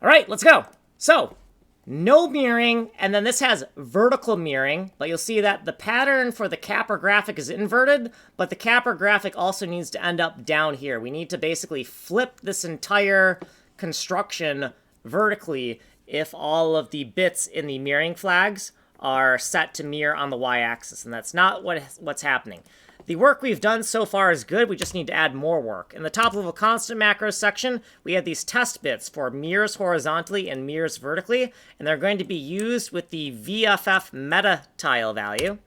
All right, let's go. So, no mirroring, and then this has vertical mirroring, but you'll see that the pattern for the capper graphic is inverted, but the capper graphic also needs to end up down here. We need to basically flip this entire construction vertically if all of the bits in the mirroring flags are set to mirror on the y-axis, and that's not what's happening. The work we've done so far is good, we just need to add more work. In the top level constant macros section, we have these test bits for mirrors horizontally and mirrors vertically, and they're going to be used with the VFF meta tile value.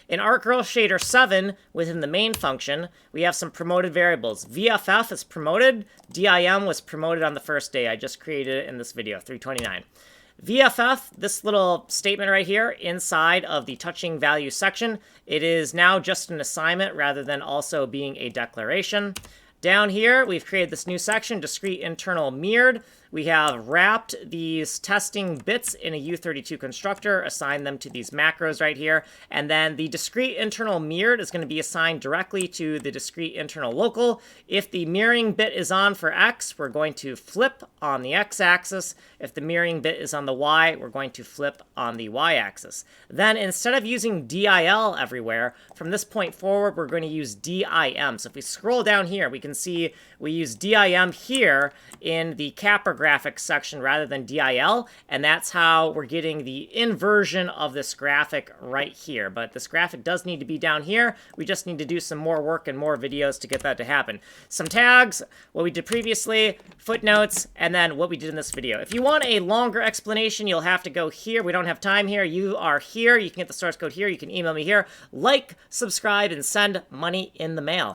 In ArtGirl Shader 7, within the main function, we have some promoted variables. VFF is promoted, DIM was promoted on the first day. I just created it in this video, 329. VFF, this little statement right here inside of the touching value section, it is now just an assignment rather than also being a declaration. Down here, we've created this new section, discrete internal mirrored. We have wrapped these testing bits in a U32 constructor, assigned them to these macros right here, and then the discrete internal mirrored is going to be assigned directly to the discrete internal local. If the mirroring bit is on for X, we're going to flip on the X-axis. If the mirroring bit is on the Y, we're going to flip on the Y-axis. Then instead of using DIL everywhere, from this point forward, we're going to use DIM. So if we scroll down here, we can see we use DIM here in the capper graphics section rather than DIL, and that's how we're getting the inversion of this graphic right here. But this graphic does need to be down here. We just need to do some more work and more videos to get that to happen. Some tags, what we did previously, footnotes, and then what we did in this video. If you want a longer explanation, you'll have to go here. We don't have time here. You are here. You can get the source code here. You can email me here. Like, subscribe, and send money in the mail.